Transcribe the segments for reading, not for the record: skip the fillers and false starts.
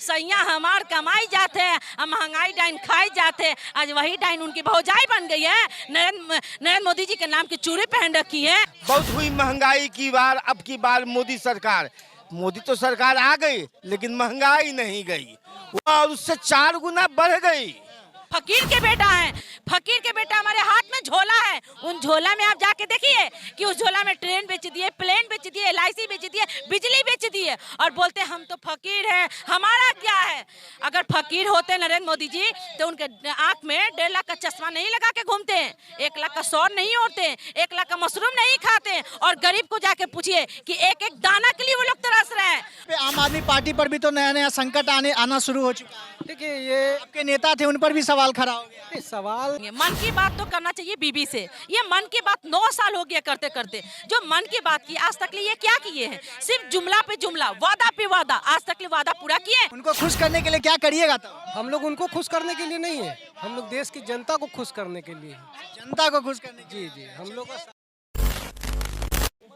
सैया हमार कमाई जाते हैं, महंगाई डाइन खाई जाते हैं। आज वही डाइन उनकी भौजाई बन गई है। नरेंद्र मोदी जी के नाम की चूड़ी पहन रखी है। बहुत हुई महंगाई की बार, अब की बार मोदी सरकार। मोदी तो सरकार आ गई लेकिन महंगाई नहीं गई और उससे 4 गुना बढ़ गई। फकीर के बेटा है, फकीर के बेटा हमारे हाथ में झोला है। उन झोला में आप जाके देखिए कि उस झोला में ट्रेन बेच दिए, प्लेन बेच दिए, LIC बेच दिए, बिजली बेच दिए और बोलते हम तो फकीर हैं, हमारा क्या है। अगर फकीर होते नरेंद्र मोदी जी तो उनके आंख में 1.5 लाख का चश्मा नहीं लगा के घूमते हैं, 1 लाख का सौर नहीं ओढ़ते, 1 लाख का मशरूम नहीं खाते। और गरीब को जाके पूछिए कि एक एक दाना के लिए वो लोग तरस रहे हैं। आम आदमी पार्टी पर भी तो नया नया संकट आना शुरू हो चुका है। देखिए, ये आपके नेता थे, उन पर भी सवाल खड़ा हो गया। सवाल मन की बात तो करना चाहिए बीबी से। ये मन की बात 9 साल हो गया करते करते। जो मन की बात की आज तक ये क्या किए हैं? सिर्फ जुमला पे जुमला, वादा पे वादा, आज तक वादा पूरा किए। उनको खुश करने के लिए क्या करिएगा? तो हम लोग उनको खुश करने के लिए नहीं है, हम लोग देश की जनता को खुश करने के लिए। जनता को खुश करने के लिए। जी, हम लोग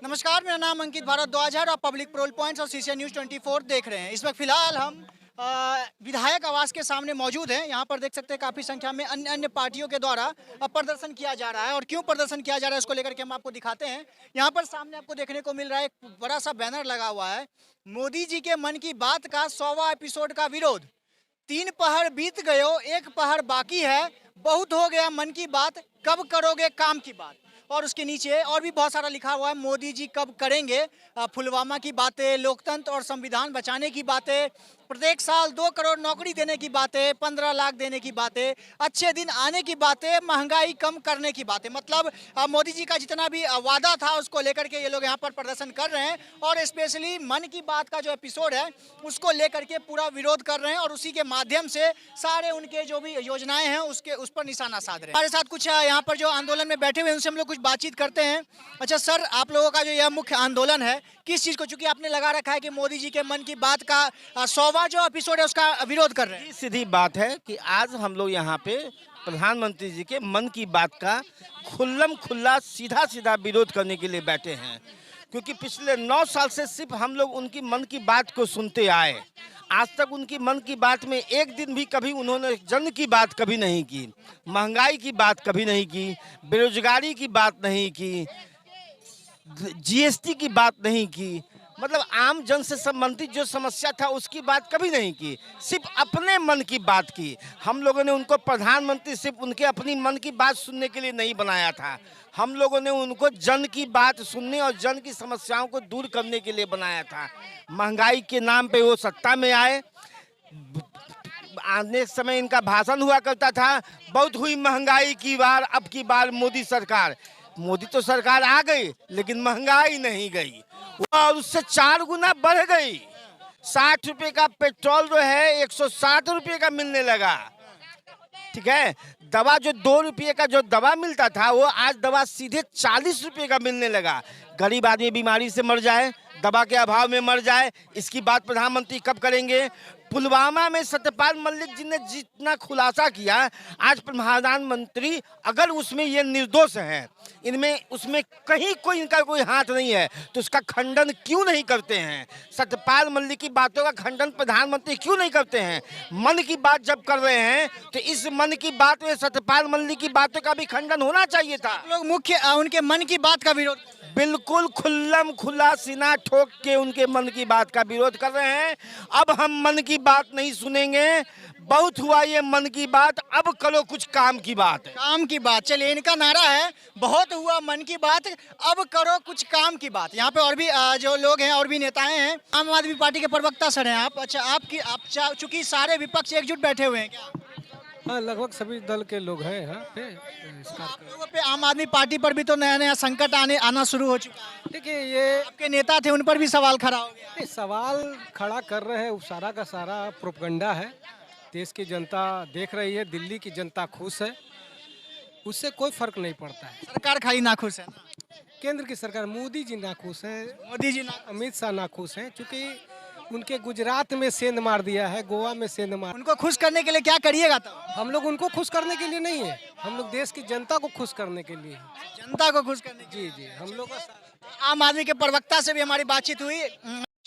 नमस्कार, मेरा नाम अंकित भारद्वाज है और आप पब्लिक प्रोल पॉइंट्स और CCN न्यूज़ 24 देख रहे हैं। इस वक्त फिलहाल हम विधायक आवास के सामने मौजूद हैं। यहाँ पर देख सकते हैं काफ़ी संख्या में अन्य पार्टियों के द्वारा प्रदर्शन किया जा रहा है और क्यों प्रदर्शन किया जा रहा है उसको लेकर के हम आपको दिखाते हैं। यहाँ पर सामने आपको देखने को मिल रहा है एक बड़ा सा बैनर लगा हुआ है, मोदी जी के मन की बात का 100वां एपिसोड का विरोध। 3 पहर बीत गयो, 1 पहर बाकी है, बहुत हो गया मन की बात, कब करोगे काम की बात। और उसके नीचे और भी बहुत सारा लिखा हुआ है, मोदी जी कब करेंगे पुलवामा की बातें, लोकतंत्र और संविधान बचाने की बातें, प्रत्येक साल 2 करोड़ नौकरी देने की बातें, 15 लाख देने की बातें, अच्छे दिन आने की बातें, महंगाई कम करने की बातें। मतलब मोदी जी का जितना भी वादा था उसको लेकर के ये लोग यहाँ पर प्रदर्शन कर रहे हैं और स्पेशली मन की बात का जो एपिसोड है उसको लेकर के पूरा विरोध कर रहे हैं और उसी के माध्यम से सारे उनके जो भी योजनाएं हैं उस पर निशाना साध रहे हैं। हमारे साथ कुछ यहाँ पर जो आंदोलन में बैठे हुए हैं उनसे हम लोग कुछ बातचीत करते हैं। अच्छा सर, आप लोगों का जो यह मुख्य आंदोलन है किस चीज़ को, चूंकि आपने लगा रखा है कि मोदी जी के मन की बात का 100वां जो एपिसोड है उसका विरोध कर रहे हैं। सीधी बात है कि आज हम लोग यहाँ पे प्रधानमंत्री जी के मन की बात का खुल्लम खुल्ला सीधा सीधा विरोध करने के लिए बैठे हैं, क्योंकि पिछले 9 साल से सिर्फ हम लोग उनकी मन की बात को सुनते आए। आज तक उनकी मन की बात में एक दिन भी कभी उन्होंने जन की बात कभी नहीं की, महंगाई की बात कभी नहीं की, बेरोजगारी की बात नहीं की, GST की बात नहीं की, मतलब आम जन से संबंधित जो समस्या था उसकी बात कभी नहीं की, सिर्फ अपने मन की बात की। हम लोगों ने उनको प्रधानमंत्री सिर्फ उनके अपनी मन की बात सुनने के लिए नहीं बनाया था, हम लोगों ने उनको जन की बात सुनने और जन की समस्याओं को दूर करने के लिए बनाया था। महंगाई के नाम पे वो सत्ता में आए, आने समय इनका भाषण हुआ करता था, बहुत हुई महंगाई की बार, अब की बार मोदी सरकार। मोदी तो सरकार आ गई लेकिन महंगाई नहीं गई और उससे 4 गुना बढ़ गई। 60 रुपये का पेट्रोल जो है 160 रुपये का मिलने लगा, ठीक है। दवा जो 2 रुपये का जो दवा मिलता था वो आज दवा सीधे 40 रुपये का मिलने लगा। गरीब आदमी बीमारी से मर जाए, दवा के अभाव में मर जाए, इसकी बात प्रधानमंत्री कब करेंगे? पुलवामा में सत्यपाल मलिक जी ने जितना खुलासा किया, आज प्रधानमंत्री अगर उसमें ये निर्दोष हैं, इनमें उसमें कहीं कोई इनका कोई हाथ नहीं है, तो उसका खंडन क्यों नहीं करते हैं? सत्यपाल मलिक की बातों का खंडन प्रधानमंत्री क्यों नहीं करते हैं? मन की बात जब कर रहे हैं तो इस मन की बात में सत्यपाल मलिक की बातों का भी खंडन होना चाहिए था। लोग मुख्य उनके मन की बात का विरोध बिल्कुल खुल्लम खुल्ला सीना ठोक के उनके मन की बात का विरोध कर रहे हैं। अब हम मन की बात नहीं सुनेंगे, बहुत हुआ ये मन की बात, अब करो कुछ काम की बात। काम की बात, चलिए इनका नारा है, बहुत हुआ मन की बात, अब करो कुछ काम की बात। यहाँ पे और भी जो लोग हैं और भी नेताएं हैं। आम आदमी पार्टी के प्रवक्ता सर हैं आप। अच्छा, आप चूंकि सारे विपक्ष एकजुट बैठे हुए हैं क्या? हाँ, लगभग सभी दल के लोग हैं यहाँ पे। आप लोगों पे आम आदमी पार्टी पर भी तो नया नया संकट आना शुरू हो चुका है। देखिए, ये आपके नेता थे, उन पर भी सवाल खड़ा हो गया। सवाल खड़ा कर रहे हैं, सारा का सारा प्रोपगंडा है। देश की जनता देख रही है, दिल्ली की जनता खुश है, उससे कोई फर्क नहीं पड़ता है। सरकार खाली नाखुश है, केंद्र की सरकार, मोदी जी नाखुश है, मोदी जी अमित शाह नाखुश है, क्योंकि उनके गुजरात में सेंध मार दिया है, गोवा में सेंध मार। उनको खुश करने के लिए क्या करिएगा? तो हम लोग उनको खुश करने के लिए नहीं है, हम लोग देश की जनता को खुश करने के लिए। जनता को खुश करने के जी, हम लोग आम आदमी के प्रवक्ता से भी हमारी बातचीत हुई।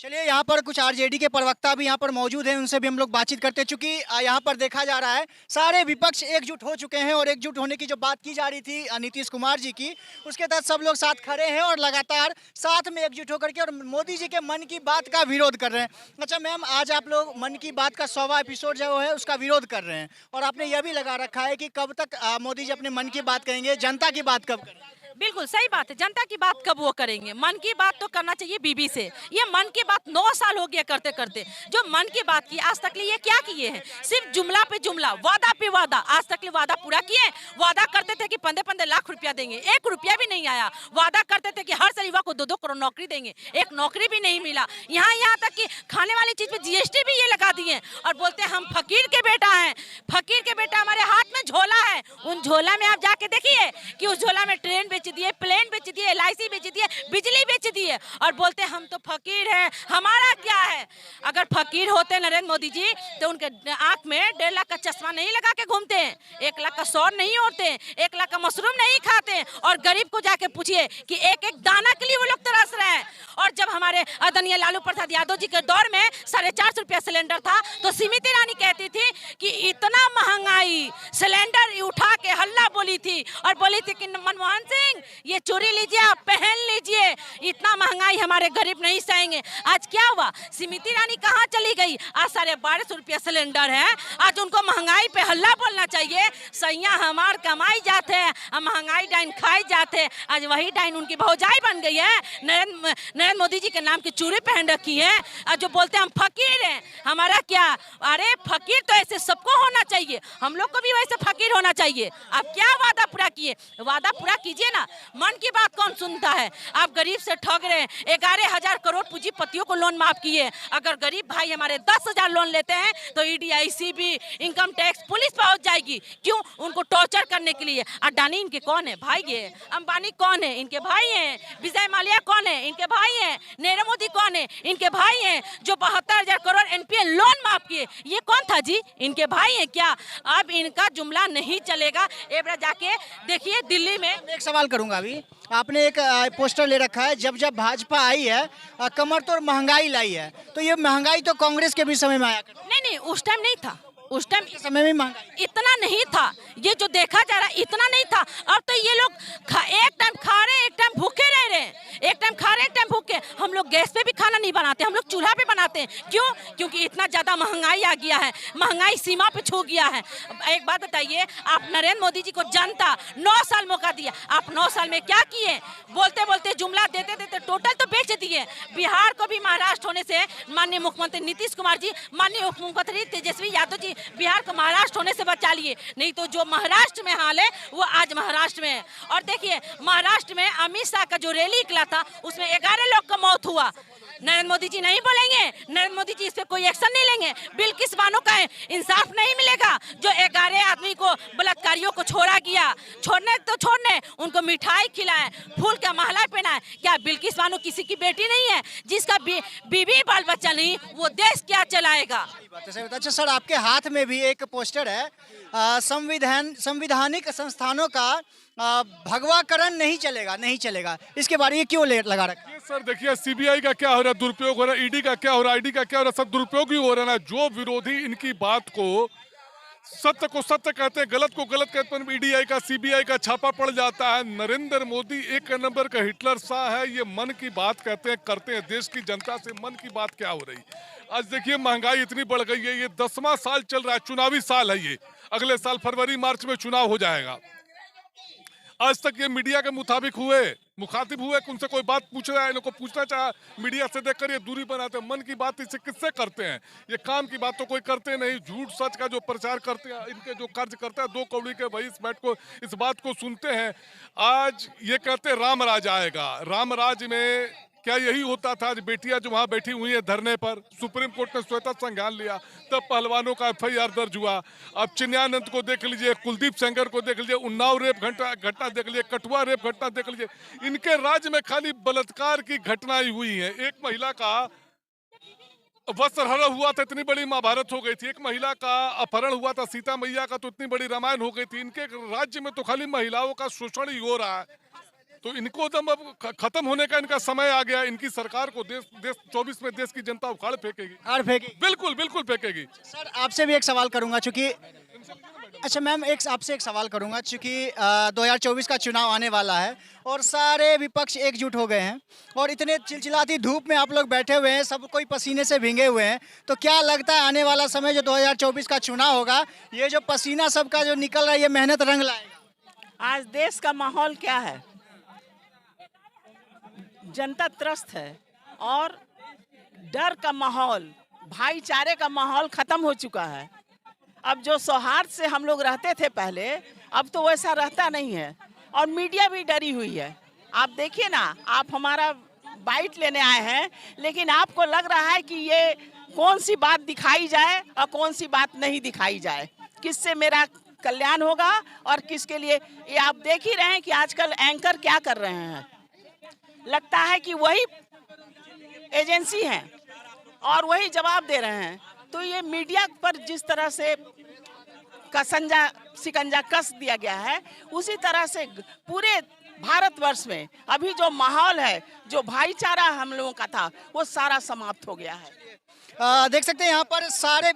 चलिए, यहाँ पर कुछ आरजेडी के प्रवक्ता भी यहाँ पर मौजूद हैं, उनसे भी हम लोग बातचीत करते हैं। चूंकि यहाँ पर देखा जा रहा है सारे विपक्ष एकजुट हो चुके हैं और एकजुट होने की जो बात की जा रही थी नीतीश कुमार जी की, उसके तहत सब लोग साथ खड़े हैं और लगातार साथ में एकजुट होकर के और मोदी जी के मन की बात का विरोध कर रहे हैं। अच्छा मैम, आज आप लोग मन की बात का 100वां एपिसोड जो है उसका विरोध कर रहे हैं और आपने यह भी लगा रखा है कि कब तक मोदी जी अपने मन की बात कहेंगे, जनता की बात कब करेंगे? बिल्कुल सही बात है। जनता की बात कब वो करेंगे? मन की बात तो करना चाहिए बीबी से। ये मन की बात 9 साल हो गया करते करते। जो मन की बात की आज तक ये क्या किए हैं? सिर्फ जुमला पे जुमला, वादा पे वादा। आज तक वादा पूरा किए? वादा करते थे कि 15-15 लाख रुपया देंगे, 1 रुपया भी नहीं आया। वादा करते थे कि हर शरीफा को 2-2 करोड़ नौकरी देंगे, 1 नौकरी भी नहीं मिला। यहाँ तक कि खाने वाली चीज पे जीएसटी भी ये लगा दिए और बोलते हैं हम फकीर के बेटा हैं। फकीर के बेटा, हमारे हाथ में झोला है। उन झोला में आप जाके देखिए कि उस झोला में ट्रेन बेच दिए, प्लेन बेच दिए, LIC बेच दिए, बिजली बेच दिए और बोलते हम तो फकीर हैं, हमारा क्या है? अगर फकीर होते नरेंद्र मोदी जी तो उनके आंख में 1.5 लाख का चश्मा नहीं लगा के घूमते हैं, 1 लाख का सौर नहीं ओढ़ते, 1 लाख का मशरूम नहीं खाते और गरीब को जाके पूछिए कि एक एक दाना के लिए वो लोग तरस रहे हैं। और जब हमारे आदरणीय लालू प्रसाद यादव जी के दौर में 450 रुपया सिलेंडर था तो स्मृति ईरानी कहती थी कि इतना महंगाई, सिलेंडर उठा के हल्ला बोली थी और बोली थी कि मनमोहन सिंह ये चोरी लीजिए, आप पहन लीजिए, इतना महंगाई हमारे गरीब नहीं सहेंगे। आज क्या हुआ? स्मृति ईरानी कहाँ चली गई? आज 1250 रुपया सिलेंडर है, आज उनको महंगाई पे हल्ला बोलना चाहिए। सैया हमार कमाई जाते हैं, महंगाई डाइन खाई जाते, आज वही डाइन उनकी भौजाई बन गई है। नरेंद्र मोदी जी के नाम की चूड़ी पहन रखी है और जो बोलते हैं हम फकीर हैं, हमारा क्या? अरे फकीर तो ऐसे सबको होना चाहिए, हम लोग को भी वैसे फकीर होना चाहिए। आप क्या वादा पूरा किए? वादा पूरा कीजिए ना। मन की बात कौन सुनता है? आप गरीब से ठग रहे हैं। 11,000 करोड़ पूंजीपतियों को लोन माफ किए। अगर गरीब भाई हमारे 10,000 लोन लेते हैं तो ED, ICB, income tax, police पहुंच जाएगी। क्यों? उनको टॉर्चर करने के लिए। अडानी इनके कौन है? भाई है। अंबानी कौन है? इनके भाई हैं। विजय माल्या कौन है? इनके भाई हैं। नरेंद्र मोदी कौन है? इनके भाई हैं। जो 72,000 करोड़ NPA लोन माफ किए, ये कौन था जी? इनके भाई हैं क्या? अब इनका जुमला नहीं चलेगा। एक बार जाके देखिए दिल्ली में। एक सवाल करूंगा अभी, आपने एक पोस्टर ले रखा है, जब जब भाजपा आई है कमर तोड़ महंगाई लाई है, तो ये महंगाई तो कांग्रेस के भी समय में आया करती। नहीं, उस टाइम नहीं था। उस टाइम समय में महंगाई इतना नहीं था। ये जो देखा जा रहा है इतना नहीं था। अब तो ये लोग एक टाइम खा रहे हैं, एक टाइम भूखे रह रहे हैं। एक टाइम खा रहे हैं, एक टाइम भूखे। हम लोग गैस पे भी खाना नहीं बनाते, हम लोग चूल्हा पे बनाते हैं। क्यों? क्योंकि इतना ज्यादा महंगाई आ गया है, महंगाई सीमा पे छू गया है। एक बात बताइए, आप नरेंद्र मोदी जी को जनता 9 साल मौका दिया, आप 9 साल में क्या किए? बोलते बोलते जुमला देते देते टोटल तो बेच दिए। बिहार को भी महाराष्ट्र होने से माननीय मुख्यमंत्री नीतीश कुमार जी, माननीय उप मुख्यमंत्री तेजस्वी यादव जी बिहार को महाराष्ट्र होने से बचा लिए। नहीं तो जो महाराष्ट्र में हाल है वो आज महाराष्ट्र में है। और देखिए महाराष्ट्र में अमित शाह का जो रैली निकला था उसमें 11 लोग का मौत हुआ। नरेंद्र मोदी जी नहीं बोलेंगे, नरेंद्र मोदी जी इस पे कोई एक्शन नहीं लेंगे। बिल्किस बानो का इंसाफ नहीं मिलेगा। जो 11 आदमी को बलात्कारियों को छोड़ा गया, छोड़ने तो छोड़ने, उनको मिठाई खिलाए, फूल का माला पहनाए। क्या बिल्किस बानो किसी की बेटी नहीं है? जिसका बीवी बाल बच्चा नहीं, वो देश क्या चलाएगा? अच्छा सर, आपके हाथ में भी एक पोस्टर है, संवैधानिक संस्थानों का भगवाकरण नहीं चलेगा, नहीं चलेगा, इसके बारे में क्यों लगा रखा है? सर देखिए, CBI का क्या हो रहा है, दुरुपयोग हो रहा है, ED का क्या हो रहा है, ID का क्या हो रहा है, सब दुरुपयोग ही हो रहा है। जो विरोधी इनकी बात को, सत्य को सत्य कहते हैं, गलत को गलत कहते हैं, EDI का CBI का छापा पड़ जाता है। नरेंद्र मोदी 1 नंबर का हिटलर शाह है। ये मन की बात कहते हैं, करते हैं। देश की जनता से मन की बात क्या हो रही? आज देखिए महंगाई इतनी बढ़ गई है, ये 10वां साल चल रहा है, चुनावी साल है ये। अगले साल फरवरी मार्च में चुनाव हो जाएगा। आज तक ये मीडिया के मुखातिब हुए, उनसे कोई बात पूछ रहा है, इनको पूछना चाहा, मीडिया से देखकर ये दूरी बनाते हैं। मन की बात इसे किससे करते हैं? ये काम की बात तो कोई करते नहीं। झूठ सच का जो प्रचार करते हैं, इनके जो कार्य करते हैं 2 कौड़ी के, वही इस बात को सुनते हैं। आज ये कहते हैं राम राज आएगा। राम राज में क्या यही होता था? आज बेटियां जो वहां बैठी हुई है धरने पर, सुप्रीम कोर्ट ने स्वतः संज्ञान लिया, तब पहलवानों का FIR दर्ज हुआ। अब चिन्यानंद को देख लीजिए, कुलदीप सेंगर को देख लीजिए, उन्नाव रेप घटना देख लीजिए, कठुआ रेप घटना देख लीजिए। इनके राज्य में खाली बलात्कार की घटनाएं हुई है। एक महिला का वस्त्र हरण हुआ था, इतनी बड़ी महाभारत हो गई थी। एक महिला का अपहरण हुआ था, सीता मैया का, तो इतनी बड़ी रामायण हो गई थी। इनके राज्य में तो खाली महिलाओं का शोषण ही हो रहा है। तो इनको तो अब खत्म होने का इनका समय आ गया। इनकी सरकार को देश 24 में देश की जनता उखाड़ फेंकेगी, और फेंकी। बिल्कुल बिल्कुल फेंकेगी। सर आपसे भी एक सवाल करूंगा, चूंकि अच्छा मैम आपसे एक सवाल करूंगा, चूंकि 2024 का चुनाव आने वाला है और सारे विपक्ष एकजुट हो गए हैं और इतने चिलचिलाती धूप में आप लोग बैठे हुए हैं, सब कोई पसीने से भीगे हुए हैं, तो क्या लगता है आने वाला समय जो 2024 का चुनाव होगा, ये जो पसीना सबका जो निकल रहा है, ये मेहनत रंग लाएगा? आज देश का माहौल क्या है? जनता त्रस्त है और डर का माहौल, भाईचारे का माहौल खत्म हो चुका है। अब जो सौहार्द से हम लोग रहते थे पहले, अब तो वैसा रहता नहीं है और मीडिया भी डरी हुई है। आप देखिए ना, आप हमारा बाइट लेने आए हैं, लेकिन आपको लग रहा है कि ये कौन सी बात दिखाई जाए और कौन सी बात नहीं दिखाई जाए, किससे मेरा कल्याण होगा और किसके लिए। ये आप देख ही रहे हैं कि आजकल एंकर क्या कर रहे हैं, लगता है कि वही एजेंसी हैं और वही जवाब दे रहे हैं। तो ये मीडिया पर जिस तरह से शिकंजा कस दिया गया है, उसी तरह से पूरे भारतवर्ष में अभी जो माहौल है, जो भाईचारा हम लोगों का था, वो सारा समाप्त हो गया है। देख सकते हैं यहाँ पर सारे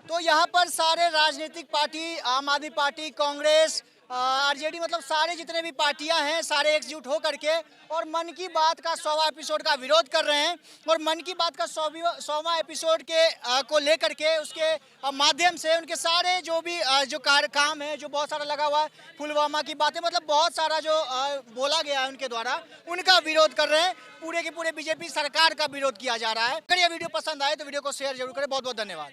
तो यहाँ पर सारे राजनीतिक पार्टी, आम आदमी पार्टी, कांग्रेस, आरजेडी, मतलब सारे जितने भी पार्टियां हैं, सारे एकजुट हो करके और मन की बात का 100वां एपिसोड का विरोध कर रहे हैं। और मन की बात का 100वां एपिसोड के को लेकर के उसके माध्यम से उनके सारे जो भी जो काम है, जो बहुत सारा लगा हुआ है, पुलवामा की बातें, मतलब बहुत सारा जो बोला गया है उनके द्वारा, उनका विरोध कर रहे हैं। पूरे के पूरे बीजेपी सरकार का विरोध किया जा रहा है। अगर ये वीडियो पसंद आए तो वीडियो को शेयर जरूर करें। बहुत बहुत धन्यवाद।